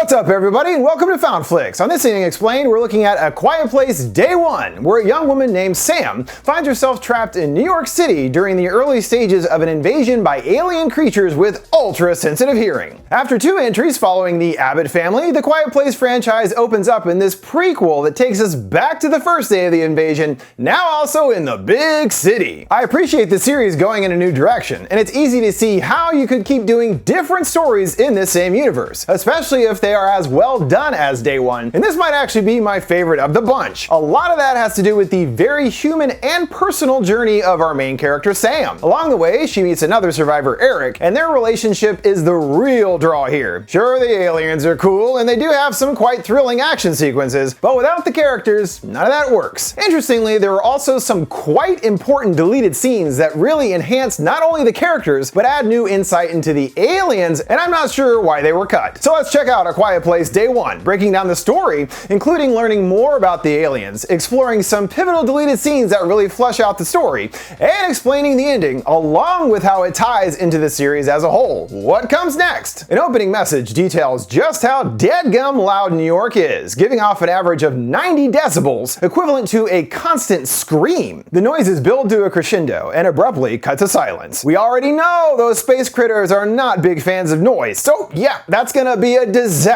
What's up, everybody, and welcome to FoundFlix. On this Evening Explained, we're looking at A Quiet Place Day 1, where a young woman named Sam finds herself trapped in New York City during the early stages of an invasion by alien creatures with ultra-sensitive hearing. After 2 entries following the Abbott family, the Quiet Place franchise opens up in this prequel that takes us back to the first day of the invasion, now also in the big city. I appreciate the series going in a new direction, and it's easy to see how you could keep doing different stories in this same universe, especially if they are as well done as Day 1, and this might actually be my favorite of the bunch. A lot of that has to do with the very human and personal journey of our main character Sam. Along the way, she meets another survivor, Eric, and their relationship is the real draw here. Sure, the aliens are cool, and they do have some quite thrilling action sequences, but without the characters, none of that works. Interestingly, there are also some quite important deleted scenes that really enhance not only the characters, but add new insight into the aliens, and I'm not sure why they were cut. So let's check out A Quiet Place Day 1, breaking down the story, including learning more about the aliens, exploring some pivotal deleted scenes that really flesh out the story, and explaining the ending, along with how it ties into the series as a whole. What comes next? An opening message details just how deadgum loud New York is, giving off an average of 90 decibels, equivalent to a constant scream. The noises build to a crescendo and abruptly cut to silence. We already know those space critters are not big fans of noise, so yeah, that's gonna be a disaster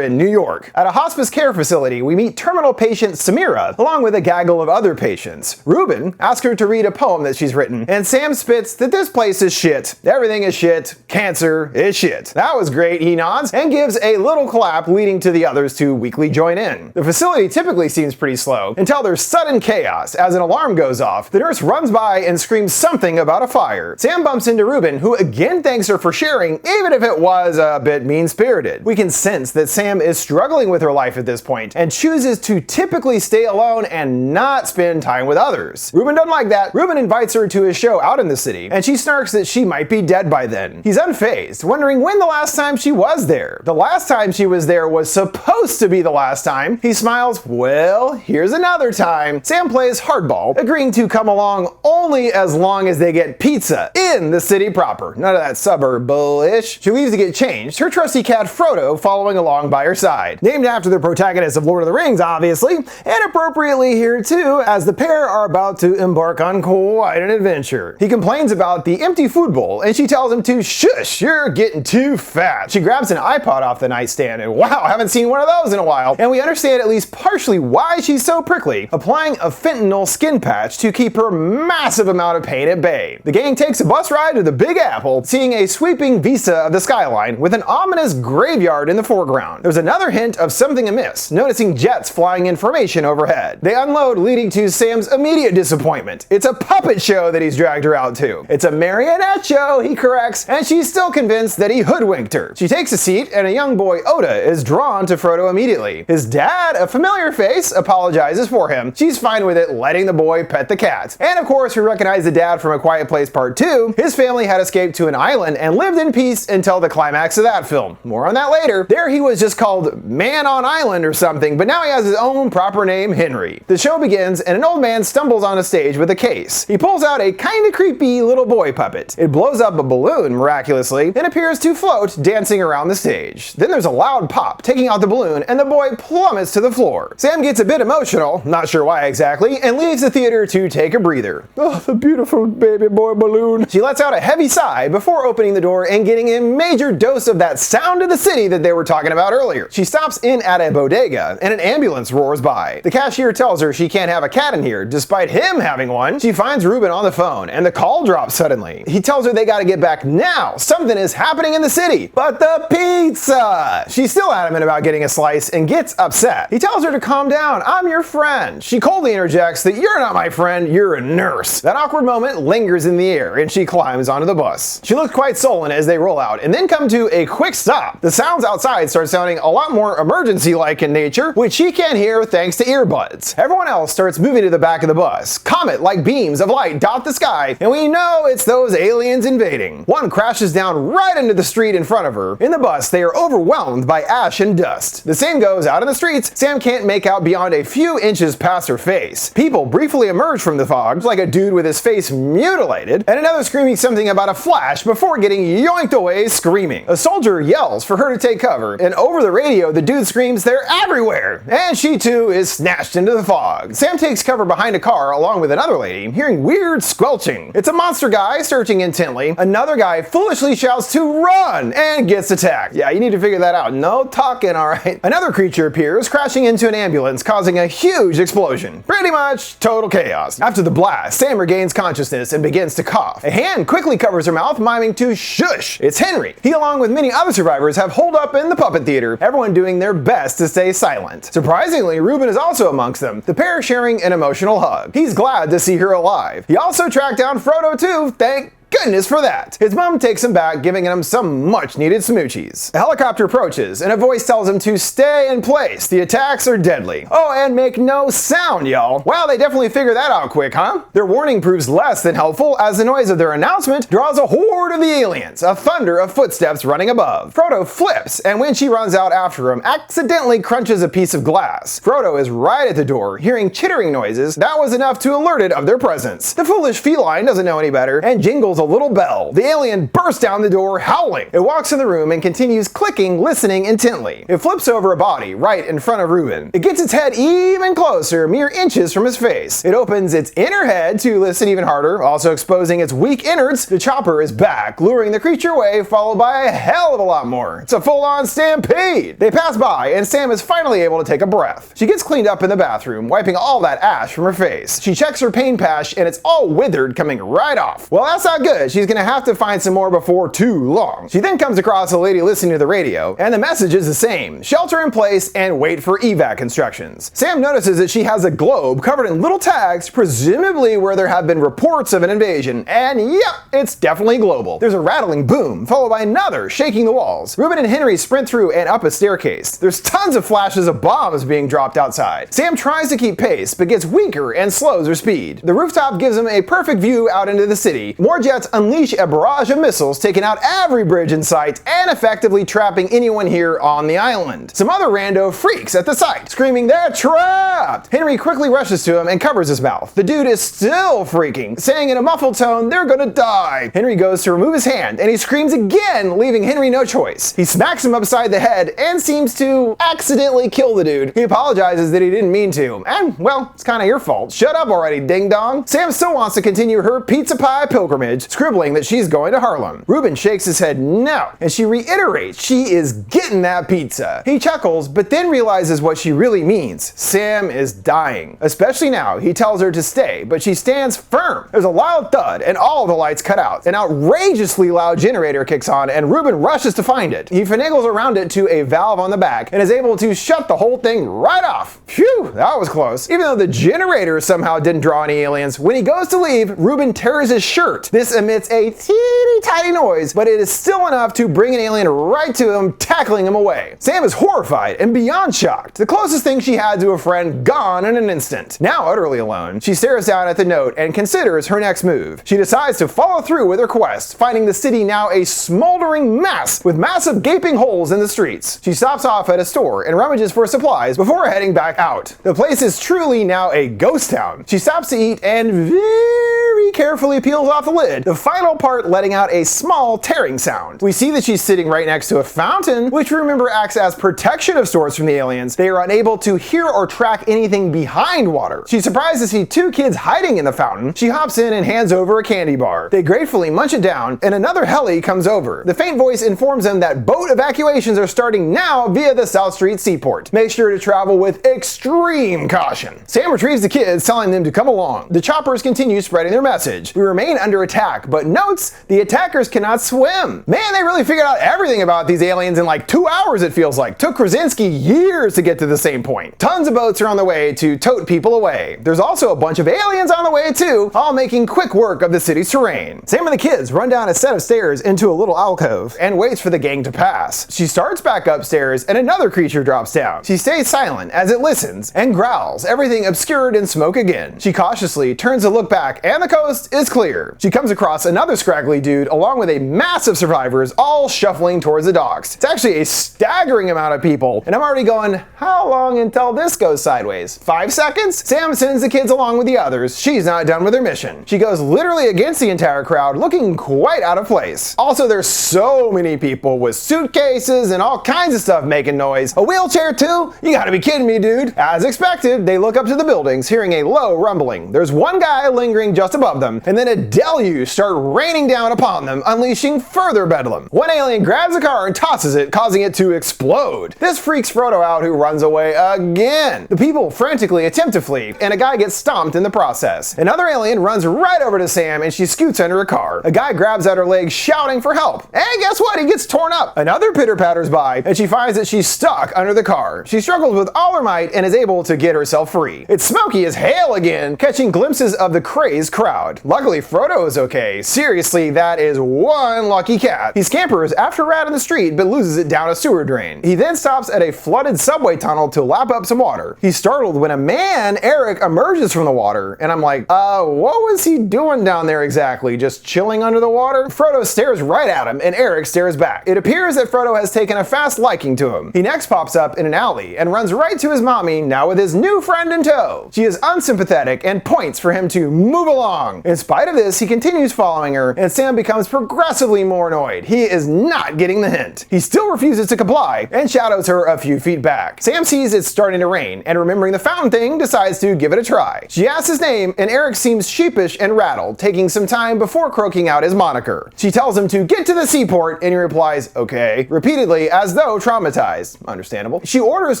in New York. At a hospice care facility, we meet terminal patient Samira, along with a gaggle of other patients. Ruben asks her to read a poem that she's written, and Sam spits that this place is shit, everything is shit, cancer is shit. That was great, he nods, and gives a little clap, leading to the others to weakly join in. The facility typically seems pretty slow, until there's sudden chaos. As an alarm goes off, the nurse runs by and screams something about a fire. Sam bumps into Ruben, who again thanks her for sharing, even if it was a bit mean-spirited. We can sense that Sam is struggling with her life at this point, and chooses to typically stay alone and not spend time with others. Ruben doesn't like that. Ruben invites her to his show out in the city, and she snarks that she might be dead by then. He's unfazed, wondering when the last time she was there. The last time she was there was supposed to be the last time. He smiles, well, here's another time. Sam plays hardball, agreeing to come along only as long as they get pizza in the city proper. None of that suburb bullish. She leaves to get changed, her trusty cat Frodo following along by her side. Named after the protagonist of Lord of the Rings, obviously, and appropriately here too, as the pair are about to embark on quite an adventure. He complains about the empty food bowl, and she tells him to shush, you're getting too fat. She grabs an iPod off the nightstand, and wow, I haven't seen one of those in a while, and we understand at least partially why she's so prickly, applying a fentanyl skin patch to keep her massive amount of pain at bay. The gang takes a bus ride to the Big Apple, seeing a sweeping vista of the skyline with an ominous graveyard in the foreground. There's another hint of something amiss, noticing jets flying in formation overhead. They unload, leading to Sam's immediate disappointment. It's a puppet show that he's dragged her out to. It's a marionette show, he corrects, and she's still convinced that he hoodwinked her. She takes a seat, and a young boy, Oda, is drawn to Frodo immediately. His dad, a familiar face, apologizes for him. She's fine with it, letting the boy pet the cat. And of course, we recognize the dad from A Quiet Place Part 2. His family had escaped to an island and lived in peace until the climax of that film. More on that later. There he was just called Man on Island or something, but now he has his own proper name, Henry. The show begins, and an old man stumbles on a stage with a case. He pulls out a kinda creepy little boy puppet. It blows up a balloon, miraculously, and appears to float, dancing around the stage. Then there's a loud pop, taking out the balloon, and the boy plummets to the floor. Sam gets a bit emotional, not sure why exactly, and leaves the theater to take a breather. Oh, the beautiful baby boy balloon. She lets out a heavy sigh before opening the door and getting a major dose of that sound of the city that they were talking about earlier. She stops in at a bodega, and an ambulance roars by. The cashier tells her she can't have a cat in here, despite him having one. She finds Ruben on the phone, and the call drops suddenly. He tells her they gotta get back now. Something is happening in the city. But the pizza! She's still adamant about getting a slice and gets upset. He tells her to calm down. I'm your friend. She coldly interjects that you're not my friend, you're a nurse. That awkward moment lingers in the air, and she climbs onto the bus. She looks quite sullen as they roll out, and then come to a quick stop. The sounds outside start sounding a lot more emergency-like in nature, which she can't hear thanks to earbuds. Everyone else starts moving to the back of the bus. Comet-like beams of light dot the sky, and we know it's those aliens invading. One crashes down right into the street in front of her. In the bus, they are overwhelmed by ash and dust. The same goes out in the streets. Sam can't make out beyond a few inches past her face. People briefly emerge from the fog, like a dude with his face mutilated, and another screaming something about a flash before getting yoinked away screaming. A soldier yells for her to take cover, cover, and over the radio the dude screams they're everywhere, and she too is snatched into the fog. Sam takes cover behind a car along with another lady, hearing weird squelching. It's a monster guy searching intently. Another guy foolishly shouts to run and gets attacked. Yeah, you need to figure that out. No talking, alright. Another creature appears, crashing into an ambulance, causing a huge explosion. Pretty much total chaos. After the blast, Sam regains consciousness and begins to cough. A hand quickly covers her mouth, miming to shush. It's Henry. He, along with many other survivors, have holed up in the puppet theater, everyone doing their best to stay silent. Surprisingly, Ruben is also amongst them, the pair sharing an emotional hug. He's glad to see her alive. He also tracked down Frodo too, thank goodness for that. His mom takes him back, giving him some much needed smoochies. A helicopter approaches, and a voice tells him to stay in place. The attacks are deadly. Oh, and make no sound, y'all. Well, they definitely figured that out quick, huh? Their warning proves less than helpful, as the noise of their announcement draws a horde of the aliens, a thunder of footsteps running above. Frodo flips, and when she runs out after him, accidentally crunches a piece of glass. Frodo is right at the door, hearing chittering noises. That was enough to alert it of their presence. The foolish feline doesn't know any better, and jingles a little bell. The alien bursts down the door, howling. It walks in the room and continues clicking, listening intently. It flips over a body right in front of Ruben. It gets its head even closer, mere inches from his face. It opens its inner head to listen even harder, also exposing its weak innards. The chopper is back, luring the creature away, followed by a hell of a lot more. It's a full-on stampede. They pass by, and Sam is finally able to take a breath. She gets cleaned up in the bathroom, wiping all that ash from her face. She checks her pain patch, and it's all withered, coming right off. Well, that's not good. She's gonna have to find some more before too long. She then comes across a lady listening to the radio, and the message is the same: shelter in place and wait for evac instructions. Sam notices that she has a globe covered in little tags, presumably where there have been reports of an invasion, and yep, it's definitely global. There's a rattling boom, followed by another shaking the walls. Ruben and Henry sprint through and up a staircase. There's tons of flashes of bombs being dropped outside. Sam tries to keep pace, but gets weaker and slows her speed. The rooftop gives him a perfect view out into the city. More jets unleash a barrage of missiles, taking out every bridge in sight and effectively trapping anyone here on the island. Some other rando freaks at the sight, screaming they're trapped. Henry quickly rushes to him and covers his mouth. The dude is still freaking, saying in a muffled tone they're gonna die. Henry goes to remove his hand and he screams again, leaving Henry no choice. He smacks him upside the head and seems to accidentally kill the dude. He apologizes that he didn't mean to, and well, it's kinda your fault. Shut up already, ding dong. Sam still wants to continue her pizza pie pilgrimage, scribbling that she's going to Harlem. Ruben shakes his head no, and she reiterates she is getting that pizza. He chuckles, but then realizes what she really means. Sam is dying. Especially now, he tells her to stay, but she stands firm. There's a loud thud, and all the lights cut out. An outrageously loud generator kicks on, and Ruben rushes to find it. He finagles around it to a valve on the back, and is able to shut the whole thing right off. Phew, that was close. Even though the generator somehow didn't draw any aliens, when he goes to leave, Ruben tears his shirt. This emits a teeny tiny noise, but it is still enough to bring an alien right to him, tackling him away. Sam is horrified and beyond shocked. The closest thing she had to a friend gone in an instant. Now utterly alone, she stares down at the note and considers her next move. She decides to follow through with her quest, finding the city now a smoldering mess with massive gaping holes in the streets. She stops off at a store and rummages for supplies before heading back out. The place is truly now a ghost town. She stops to eat and very carefully peels off the lid, the final part letting out a small tearing sound. We see that she's sitting right next to a fountain, which remember acts as protection of sorts from the aliens. They are unable to hear or track anything behind water. She's surprised to see two kids hiding in the fountain. She hops in and hands over a candy bar. They gratefully munch it down, and another heli comes over. The faint voice informs them that boat evacuations are starting now via the South Street Seaport. Make sure to travel with extreme caution. Sam retrieves the kids, telling them to come along. The choppers continue spreading their message. We remain under attack, but notes the attackers cannot swim. Man, they really figured out everything about these aliens in like 2 hours, it feels like. Took Krasinski years to get to the same point. Tons of boats are on the way to tote people away. There's also a bunch of aliens on the way too, all making quick work of the city's terrain. Sam and the kids run down a set of stairs into a little alcove and waits for the gang to pass. She starts back upstairs and another creature drops down. She stays silent as it listens and growls, everything obscured in smoke again. She cautiously turns to look back and the coast is clear. She comes across across another scraggly dude along with a mass of survivors all shuffling towards the docks. It's actually a staggering amount of people, and I'm already going, how long until this goes sideways? 5 seconds? Sam sends the kids along with the others. She's not done with her mission. She goes literally against the entire crowd, looking quite out of place. Also, there's so many people with suitcases and all kinds of stuff making noise. A wheelchair too? You gotta be kidding me, dude. As expected, they look up to the buildings, hearing a low rumbling. There's one guy lingering just above them, and then a deluge start raining down upon them, unleashing further bedlam. One alien grabs a car and tosses it, causing it to explode. This freaks Frodo out, who runs away again. The people frantically attempt to flee, and a guy gets stomped in the process. Another alien runs right over to Sam, and she scoots under a car. A guy grabs at her leg, shouting for help. And guess what? He gets torn up. Another pitter-patters by, and she finds that she's stuck under the car. She struggles with all her might and is able to get herself free. It's smoky as hail again, catching glimpses of the crazed crowd. Luckily, Frodo is okay. Seriously, that is one lucky cat. He scampers after a rat in the street, but loses it down a sewer drain. He then stops at a flooded subway tunnel to lap up some water. He's startled when a man, Eric, emerges from the water, and I'm like, what was he doing down there exactly? Just chilling under the water? Frodo stares right at him, and Eric stares back. It appears that Frodo has taken a fast liking to him. He next pops up in an alley and runs right to his mommy, now with his new friend in tow. She is unsympathetic and points for him to move along. In spite of this, he continues following her, and Sam becomes progressively more annoyed. He is not getting the hint. He still refuses to comply and shadows her a few feet back. Sam sees it's starting to rain, and remembering the fountain thing, decides to give it a try. She asks his name, and Eric seems sheepish and rattled, taking some time before croaking out his moniker. She tells him to get to the seaport, and he replies, okay, repeatedly as though traumatized. Understandable. She orders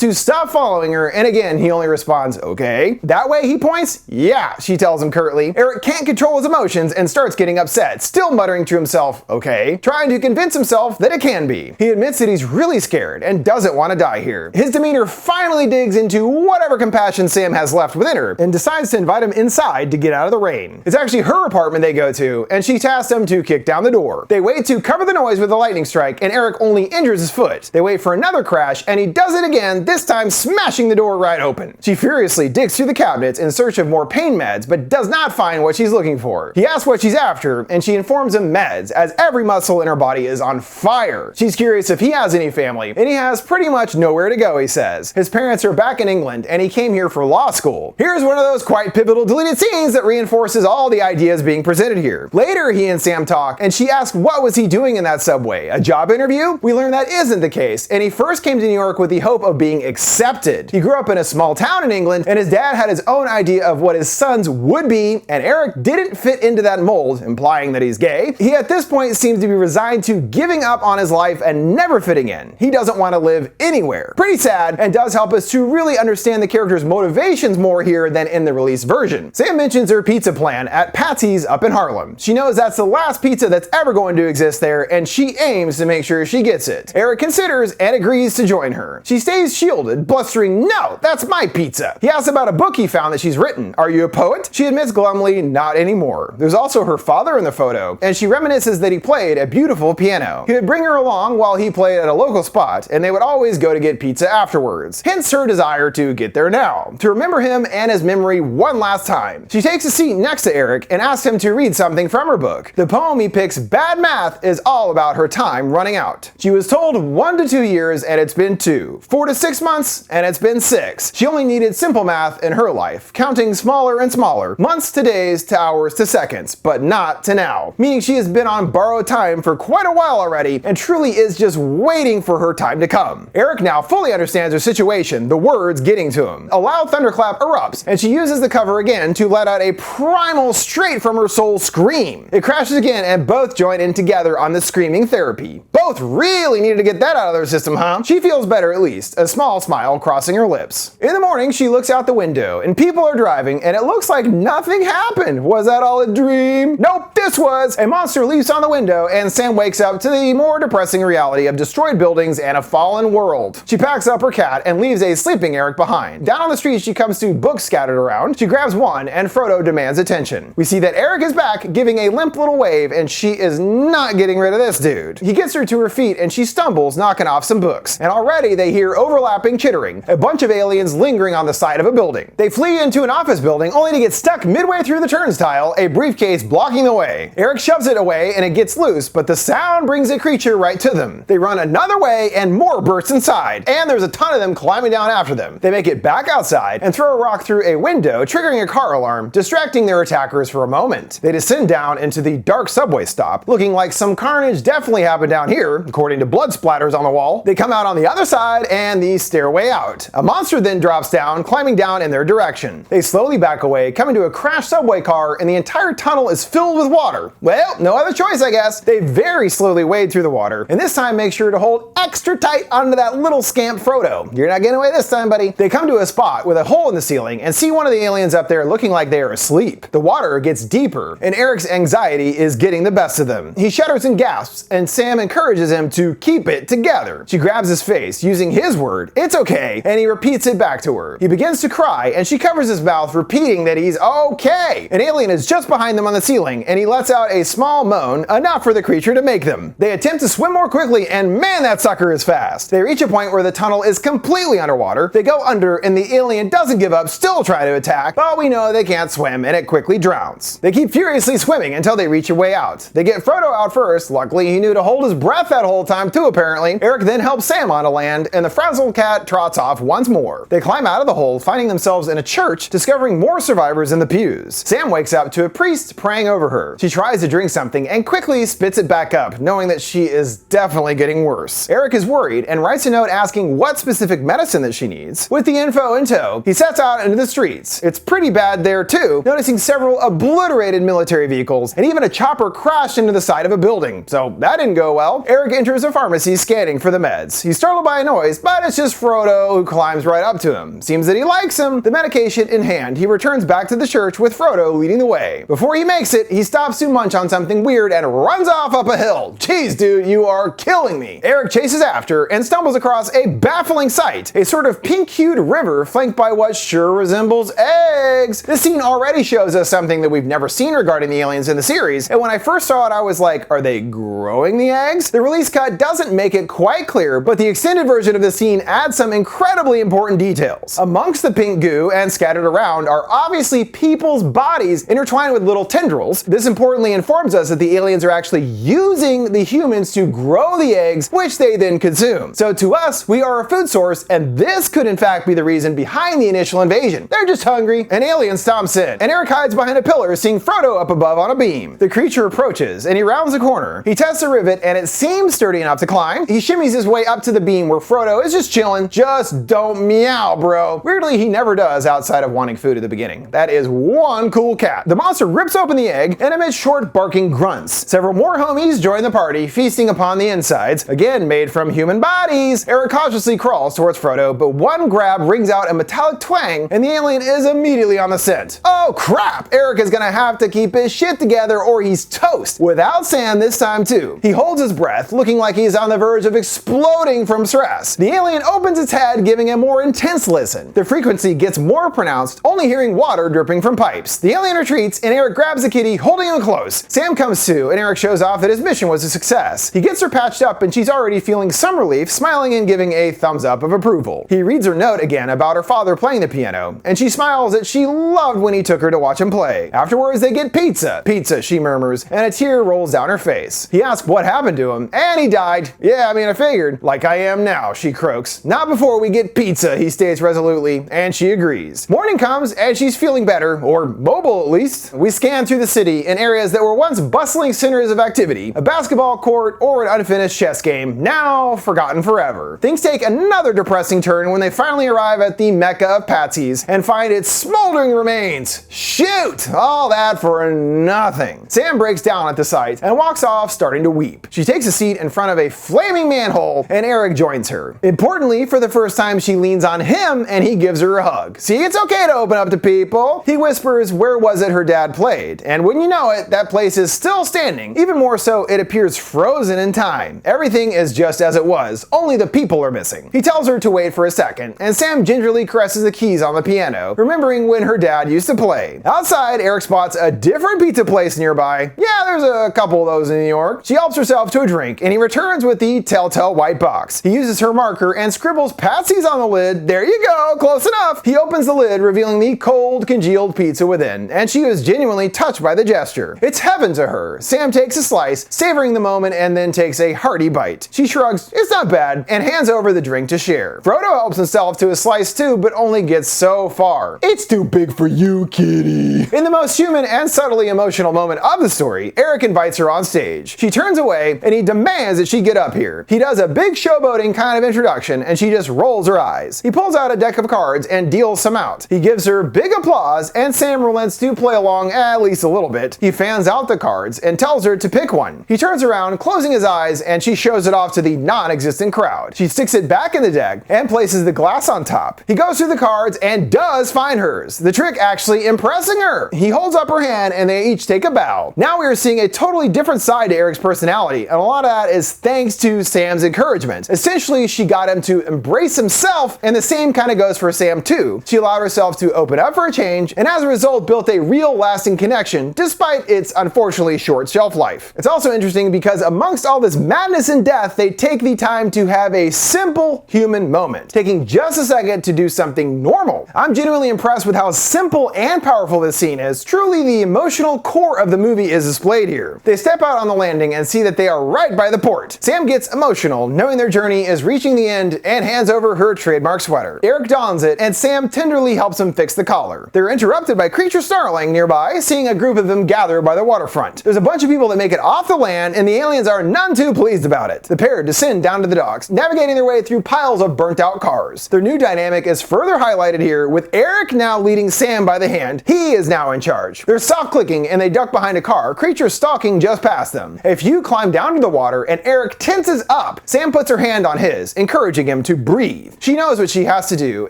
to stop following her, and again, he only responds, okay. That way, he points, yeah, she tells him curtly. Eric can't control his emotions and starts getting upset, still muttering to himself, okay, trying to convince himself that it can be. He admits that he's really scared and doesn't want to die here. His demeanor finally digs into whatever compassion Sam has left within her and decides to invite him inside to get out of the rain. It's actually her apartment they go to, and she tasks him to kick down the door. They wait to cover the noise with a lightning strike, and Eric only injures his foot. They wait for another crash, and he does it again, this time smashing the door right open. She furiously digs through the cabinets in search of more pain meds, but does not find what she's looking for. He asks what she's after, and she informs him meds, as every muscle in her body is on fire. She's curious if he has any family, and he has pretty much nowhere to go, he says. His parents are back in England, and he came here for law school. Here's one of those quite pivotal deleted scenes that reinforces all the ideas being presented here. Later, he and Sam talk, and she asks what was he doing in that subway? A job interview? We learn that isn't the case, and he first came to New York with the hope of being accepted. He grew up in a small town in England, and his dad had his own idea of what his sons would be, and Eric didn't fit into that mold, implying that he's gay. He at this point seems to be resigned to giving up on his life and never fitting in. He doesn't want to live anywhere. Pretty sad, and does help us to really understand the character's motivations more here than in the released version. Sam mentions her pizza plan at Patsy's up in Harlem. She knows that's the last pizza that's ever going to exist there, and she aims to make sure she gets it. Eric considers and agrees to join her. She stays shielded, blustering, no, that's my pizza. He asks about a book he found that she's written. Are you a poet? She admits glumly, not anymore. There's also her father in the photo, and she reminisces that he played a beautiful piano. He would bring her along while he played at a local spot, and they would always go to get pizza afterwards. Hence her desire to get there now, to remember him and his memory one last time. She takes a seat next to Eric and asks him to read something from her book. The poem he picks, Bad Math, is all about her time running out. She was told 1 to 2 years, and it's been 2. 4 to 6 months, and it's been 6. She only needed simple math in her life, counting smaller and smaller, months to days to hours to seconds, but not to now. Meaning she has been on borrowed time for quite a while already, and truly is just waiting for her time to come. Eric now fully understands her situation, the words getting to him. A loud thunderclap erupts, and she uses the cover again to let out a primal, straight from her soul scream. It crashes again, and both join in together on the screaming therapy. Both really needed to get that out of their system, huh? She feels better at least, a small smile crossing her lips. In the morning, she looks out the window, and people are driving, and it looks like nothing happened. Was that all a dream? Nope, this was! A monster leaps on the window, and Sam wakes up to the more depressing reality of destroyed buildings and a fallen world. She packs up her cat and leaves a sleeping Eric behind. Down on the street, she comes to books scattered around. She grabs one, and Frodo demands attention. We see that Eric is back, giving a limp little wave, and she is not getting rid of this dude. He gets her to to her feet and she stumbles, knocking off some books. And already they hear overlapping chittering, a bunch of aliens lingering on the side of a building. They flee into an office building only to get stuck midway through the turnstile, a briefcase blocking the way. Eric shoves it away and it gets loose, but the sound brings a creature right to them. They run another way and more burst inside, and there's a ton of them climbing down after them. They make it back outside and throw a rock through a window, triggering a car alarm, distracting their attackers for a moment. They descend down into the dark subway stop, looking like some carnage definitely happened down here, according to blood splatters on the wall. They come out on the other side and the stairway out. A monster then drops down, climbing down in their direction. They slowly back away, coming to a crashed subway car, and the entire tunnel is filled with water. Well, no other choice, I guess. They very slowly wade through the water, and this time make sure to hold extra tight onto that little scamp Frodo. You're not getting away this time, buddy. They come to a spot with a hole in the ceiling and see one of the aliens up there looking like they are asleep. The water gets deeper, and Eric's anxiety is getting the best of them. He shudders and gasps, and Sam encourages him to keep it together. She grabs his face, using his word, "It's okay," and he repeats it back to her. He begins to cry, and she covers his mouth, repeating that he's okay. An alien is just behind them on the ceiling, and he lets out a small moan, enough for the creature to make them. They attempt to swim more quickly, and man, that sucker is fast. They reach a point where the tunnel is completely underwater. They go under, and the alien doesn't give up, still try to attack, but we know they can't swim, and it quickly drowns. They keep furiously swimming until they reach a way out. They get Frodo out first. Luckily, he knew to hold his breath that whole time too, apparently. Eric then helps Sam onto land, and the frazzled cat trots off once more. They climb out of the hole, finding themselves in a church, discovering more survivors in the pews. Sam wakes up to a priest praying over her. She tries to drink something and quickly spits it back up, knowing that she is definitely getting worse. Eric is worried and writes a note asking what specific medicine that she needs. With the info in tow, he sets out into the streets. It's pretty bad there too, noticing several obliterated military vehicles, and even a chopper crashed into the side of a building, so that didn't go well. Eric enters a pharmacy scanning for the meds. He's startled by a noise, but it's just Frodo who climbs right up to him. Seems that he likes him. The medication in hand, he returns back to the church with Frodo leading the way. Before he makes it, he stops to munch on something weird and runs off up a hill. Jeez, dude, you are killing me. Eric chases after and stumbles across a baffling sight, a sort of pink-hued river flanked by what sure resembles eggs. This scene already shows us something that we've never seen regarding the aliens in the series, and when I first saw it, I was like, are they growing the eggs? The release cut doesn't make it quite clear, but the extended version of the scene adds some incredibly important details. Amongst the pink goo and scattered around are obviously people's bodies intertwined with little tendrils. This importantly informs us that the aliens are actually using the humans to grow the eggs, which they then consume. So to us, we are a food source, and this could in fact be the reason behind the initial invasion. They're just hungry. An alien stomps in, and Eric hides behind a pillar, seeing Frodo up above on a beam. The creature approaches, and he rounds a corner. He tests a rivet, and it seems sturdy enough to climb. He shimmies his way up to the beam where Frodo is just chilling. Just don't meow, bro. Weirdly, he never does outside of wanting food at the beginning. That is one cool cat. The monster rips open the egg and emits short barking grunts. Several more homies join the party, feasting upon the insides, again made from human bodies. Eric cautiously crawls towards Frodo, but one grab rings out a metallic twang, and the alien is immediately on the scent. Oh crap! Eric is gonna have to keep his shit together or he's toast. Without Sam this time too. He holds his breath, looking like he's on the verge of exploding from stress. The alien opens its head, giving a more intense listen. The frequency gets more pronounced, only hearing water dripping from pipes. The alien retreats, and Eric grabs the kitty, holding him close. Sam comes to, and Eric shows off that his mission was a success. He gets her patched up, and she's already feeling some relief, smiling and giving a thumbs up of approval. He reads her note again about her father playing the piano, and she smiles that she loved when he took her to watch him play. Afterwards, they get pizza. Pizza, she murmurs, and a tear rolls down her face. He asks what happened to him, and he died. Yeah, I mean, I figured. Like I am now, she croaks. Not before we get pizza, he states resolutely, and she agrees. Morning comes, and she's feeling better, or mobile at least. We scan through the city in areas that were once bustling centers of activity, a basketball court or an unfinished chess game, now forgotten forever. Things take another depressing turn when they finally arrive at the Mecca of Patsy's and find its smoldering remains. Shoot! All that for nothing. Sam breaks down at the sight and walks off, starting to weep. She takes a seat in front of a flaming manhole, and Eric joins her. Importantly, for the first time, she leans on him and he gives her a hug. See, it's okay to open up to people. He whispers, where was it her dad played? And wouldn't you know it, that place is still standing. Even more so, it appears frozen in time. Everything is just as it was, only the people are missing. He tells her to wait for a second, and Sam gingerly caresses the keys on the piano, remembering when her dad used to play. Outside, Eric spots a different pizza place nearby. Yeah, there's a couple of those in New York. She helps herself to a drink drink, and he returns with the telltale white box. He uses her marker and scribbles Patsy's on the lid. There you go, close enough. He opens the lid, revealing the cold, congealed pizza within, and she was genuinely touched by the gesture. It's heaven to her. Sam takes a slice, savoring the moment, and then takes a hearty bite. She shrugs, it's not bad, and hands over the drink to share. Frodo helps himself to a slice too, but only gets so far. It's too big for you, kitty. In the most human and subtly emotional moment of the story, Eric invites her on stage. She turns away, and he demands that she get up here. He does a big showboating kind of introduction, and she just rolls her eyes. He pulls out a deck of cards and deals some out. He gives her big applause, and Sam relents to play along at least a little bit. He fans out the cards and tells her to pick one. He turns around, closing his eyes, and she shows it off to the non-existent crowd. She sticks it back in the deck and places the glass on top. He goes through the cards and does find hers, the trick actually impressing her. He holds up her hand and they each take a bow. Now we are seeing a totally different side to Eric's personality, and a lot of that is thanks to Sam's encouragement. Essentially, she got him to embrace himself, and the same kind of goes for Sam too. She allowed herself to open up for a change, and as a result built a real lasting connection, despite its unfortunately short shelf life. It's also interesting because amongst all this madness and death, they take the time to have a simple human moment, taking just a second to do something normal. I'm genuinely impressed with how simple and powerful this scene is. Truly, the emotional core of the movie is displayed here. They step out on the landing and see that they are right by the port. Sam gets emotional, knowing their journey is reaching the end, and hands over her trademark sweater. Eric dons it, and Sam tenderly helps him fix the collar. They're interrupted by creatures snarling nearby, seeing a group of them gather by the waterfront. There's a bunch of people that make it off the land, and the aliens are none too pleased about it. The pair descend down to the docks, navigating their way through piles of burnt out cars. Their new dynamic is further highlighted here, with Eric now leading Sam by the hand. He is now in charge. They're soft clicking and they duck behind a car, creatures stalking just past them. A few climb down to the water and Eric tenses up. Sam puts her hand on his, encouraging him to breathe. She knows what she has to do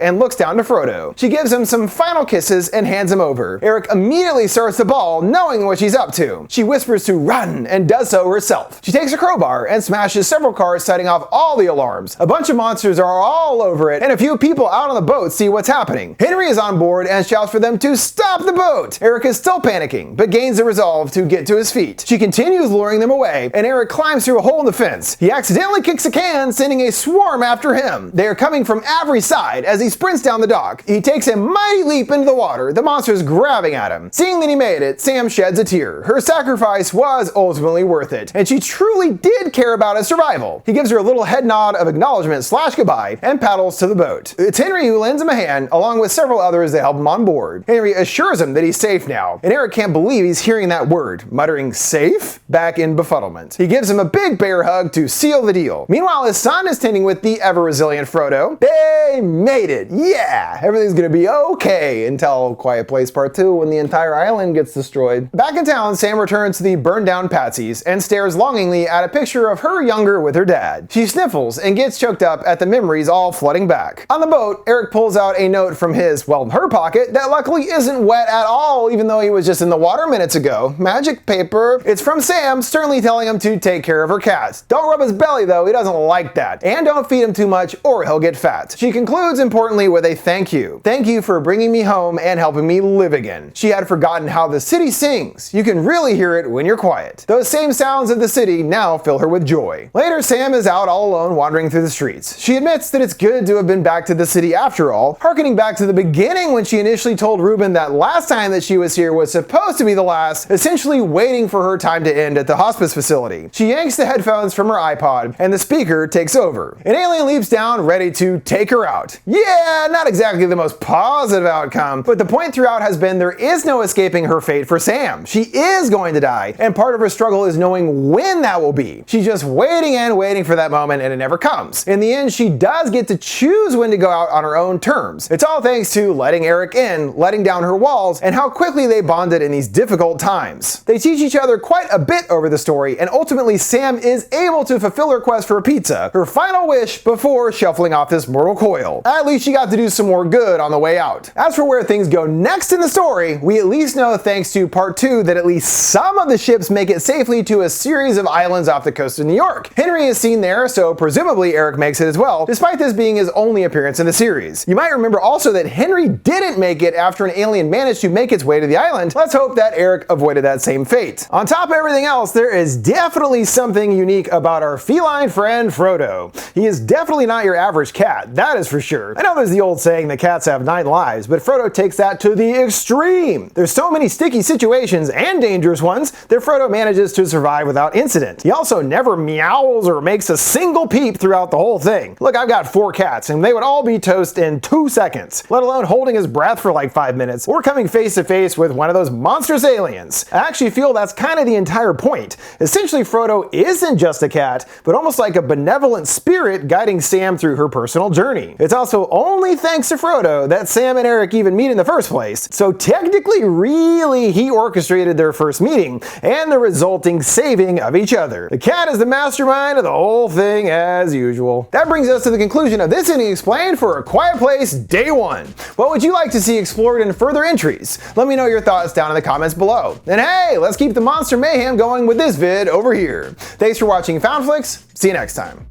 and looks down to Frodo. She gives him some final kisses and hands him over. Eric immediately starts the ball, knowing what she's up to. She whispers to run and does so herself. She takes a crowbar and smashes several cars, setting off all the alarms. A bunch of monsters are all over it, and a few people out on the boat see what's happening. Henry is on board and shouts for them to stop the boat. Eric is still panicking, but gains the resolve to get to his feet. She continues luring them away, and Eric climbs through a hole in the fence. He accidentally kicks a can, sending a swarm after him. They are coming from every side as he sprints down the dock. He takes a mighty leap into the water, the monsters grabbing at him. Seeing that he made it, Sam sheds a tear. Her sacrifice was ultimately worth it, and she truly did care about his survival. He gives her a little head nod of acknowledgement / goodbye and paddles to the boat. It's Henry who lends him a hand, along with several others that help him on board. Henry assures him that he's safe now, and Eric can't believe he's hearing that word, muttering safe back in befuddlement. He gives him a big bear hug to seal the deal. Meanwhile, his son is tending with the ever-resilient Frodo. They made it! Yeah! Everything's gonna be okay until Quiet Place Part 2 when the entire island gets destroyed. Back in town, Sam returns to the burned down Patsy's and stares longingly at a picture of her younger with her dad. She sniffles and gets choked up at the memories all flooding back. On the boat, Eric pulls out a note from her pocket that luckily isn't wet at all, even though he was just in the water minutes ago. Magic paper. It's from Sam, sternly telling him to take care of her cat. Don't rub his belly though, he doesn't like that. And don't feed him too much or he'll get fat. She concludes importantly with a thank you. Thank you for bringing me home and helping me live again. She had forgotten how the city sings. You can really hear it when you're quiet. Those same sounds of the city now fill her with joy. Later, Sam is out all alone wandering through the streets. She admits that it's good to have been back to the city after all, harkening back to the beginning when she initially told Ruben that last time that she was here was supposed to be the last, essentially waiting for her time to end at the hospice facility. She yanks the headphones from her iPod and the speaker takes over. An alien leaps down, ready to take her out. Yeah, not exactly the most positive outcome, but the point throughout has been there is no escaping her fate for Sam. She is going to die, and part of her struggle is knowing when that will be. She's just waiting and waiting for that moment, and it never comes. In the end, she does get to choose when to go out on her own terms. It's all thanks to letting Eric in, letting down her walls, and how quickly they bonded in these difficult times. They teach each other quite a bit over the story, and ultimately Sam is able to fulfill her quest for a pizza, her final wish before shuffling off this mortal coil. At least she got to do some more good on the way out. As for where things go next in the story, we at least know thanks to part 2 that at least some of the ships make it safely to a series of islands off the coast of New York. Henry is seen there, so presumably Eric makes it as well, despite this being his only appearance in the series. You might remember also that Henry didn't make it after an alien managed to make its way to the island. Let's hope that Eric avoided that same fate. On top of everything else, there is definitely something unique about our feline friend Frodo. He is definitely not your average cat, that is for sure. I know there's the old saying that cats have 9 lives, but Frodo takes that to the extreme. There's so many sticky situations and dangerous ones that Frodo manages to survive without incident. He also never meows or makes a single peep throughout the whole thing. Look, I've got 4 cats and they would all be toast in 2 seconds, let alone holding his breath for like 5 minutes or coming face to face with one of those monstrous aliens. I actually feel that's kind of the entire point. Essentially, Frodo isn't just a cat, but almost like a benevolent spirit guiding Sam through her personal journey. It's also only thanks to Frodo that Sam and Eric even meet in the first place, so technically really he orchestrated their first meeting and the resulting saving of each other. The cat is the mastermind of the whole thing as usual. That brings us to the conclusion of this Ending Explained for A Quiet Place Day 1. What would you like to see explored in further entries? Let me know your thoughts down in the comments below. And hey, let's keep the monster mayhem going with this vid over here. Thanks for watching FoundFlix. See you next time.